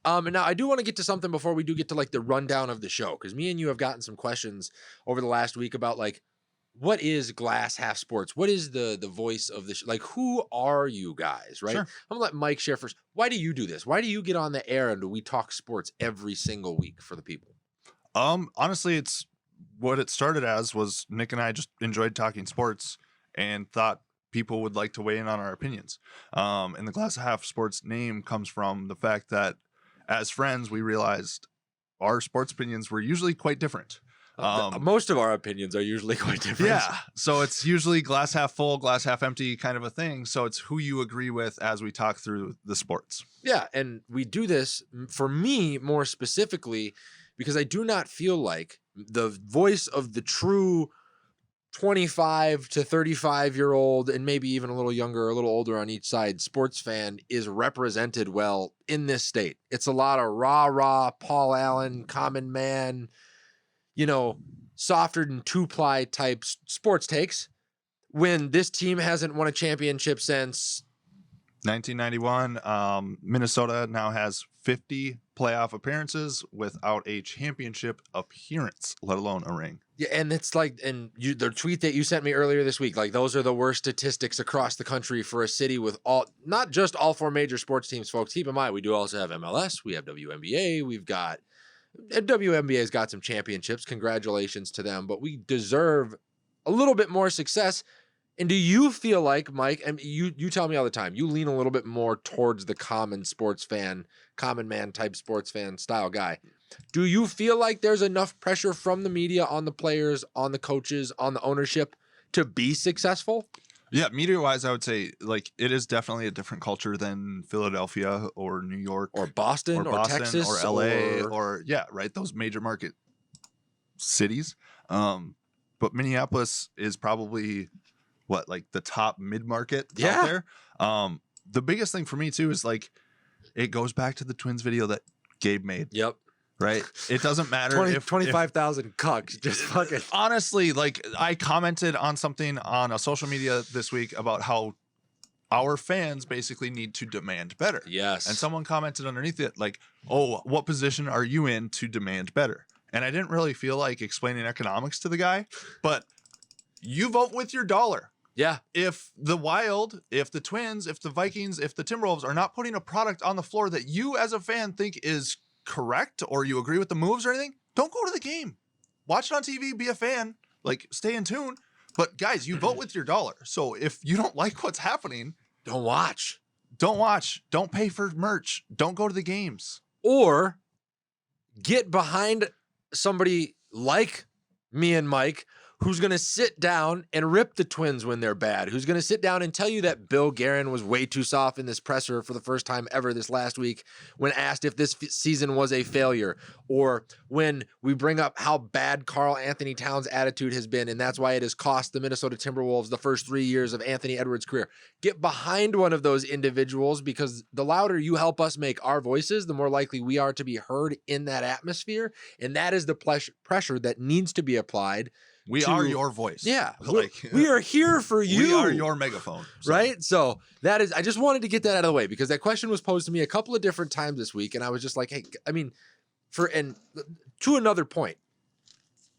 And now I do want to get to something before we do get to like the rundown of the show, because me and you have gotten some questions over the last week about like, what is Glass Half Sports? What is the voice of the like, who are you guys, right? Sure. I'm gonna let Mike share first. Why do you do this? Why do you get on the air and do we talk sports every single week for the people? Honestly, it's what it started as was Nick and I just enjoyed talking sports and thought people would like to weigh in on our opinions. And the Glass Half Sports name comes from the fact that as friends, we realized our sports opinions were usually quite different. Most of our opinions are usually quite different. Yeah. So it's usually glass half full, glass half empty kind of a thing. So it's who you agree with as we talk through the sports. Yeah. And we do this for me more specifically because I do not feel like the voice of the true 25 to 35-year-old and maybe even a little younger, a little older on each side sports fan is represented well in this state. It's a lot of rah-rah, Paul Allen, common man, you know, softer than two-ply type sports takes when this team hasn't won a championship since 1991. Minnesota now has 50 playoff appearances without a championship appearance, let alone a ring. Yeah, and it's like, and you, the tweet that you sent me earlier this week, like those are the worst statistics across the country for a city with all, not just all four major sports teams, folks. Keep in mind, we do also have MLS, we have WNBA, we've got, WNBA's got some championships. Congratulations to them, but we deserve a little bit more success. And do you feel like, Mike, and you tell me all the time, you lean a little bit more towards the common sports fan, common man type sports fan style guy. Do you feel like there's enough pressure from the media on the players, on the coaches, on the ownership to be successful? Yeah, media-wise, I would say like it is definitely a different culture than Philadelphia or New York or Boston or Texas or LA or yeah, right, those major market cities. But Minneapolis is probably what, like the top mid-market out there. The biggest thing for me too is like it goes back to the Twins video that Gabe made. Yep. Right. It doesn't matter if 25,000 cucks just fucking honestly, like I commented on something on a social media this week about how our fans basically need to demand better. Yes. And someone commented underneath it like, "Oh, what position are you in to demand better?" And I didn't really feel like explaining economics to the guy, but you vote with your dollar. Yeah. If the Wild, if the Twins, if the Vikings, if the Timberwolves are not putting a product on the floor that you as a fan think is correct or you agree with the moves or anything, don't go to the game. Watch it on TV, be a fan, like stay in tune. But guys, you vote with your dollar. So if you don't like what's happening, don't watch. Don't watch. Don't pay for merch. Don't go to the games. Or get behind somebody like me and Mike who's going to sit down and rip the Twins when they're bad, who's going to sit down and tell you that Bill Guerin was way too soft in this presser for the first time ever this last week when asked if this season was a failure, or when we bring up how bad Karl Anthony Towns' attitude has been, and that's why it has cost the Minnesota Timberwolves the first 3 years of Anthony Edwards' career. Get behind one of those individuals, because the louder you help us make our voices, the more likely we are to be heard in that atmosphere, and that is the pressure that needs to be applied. We are your voice. Yeah. Like we are here for you. We are your megaphone. So. Right? So that is, I just wanted to get that out of the way because that question was posed to me a couple of different times this week. And I was just like, hey, I mean, and to another point,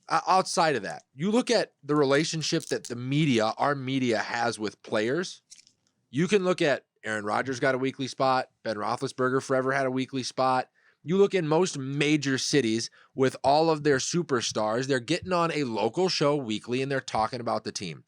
outside of that, you look at the relationship that the media, our media has with players. You can look at Aaron Rodgers got a weekly spot. Ben Roethlisberger forever had a weekly spot. You look in most major cities with all of their superstars, they're getting on a local show weekly and they're talking about the team.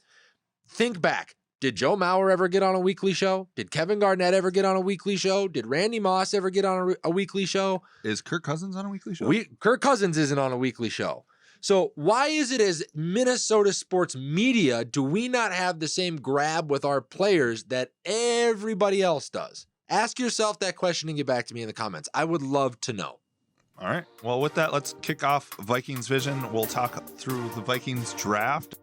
Think back. Did Joe Mauer ever get on a weekly show? Did Kevin Garnett ever get on a weekly show? Did Randy Moss ever get on a weekly show? Is Kirk Cousins on a weekly show? Kirk Cousins isn't on a weekly show. So why is it as Minnesota sports media do we not have the same grab with our players that everybody else does? Ask yourself that question and get back to me in the comments. I would love to know. All right. Well, with that, let's kick off Vikings Vision. We'll talk through the Vikings draft.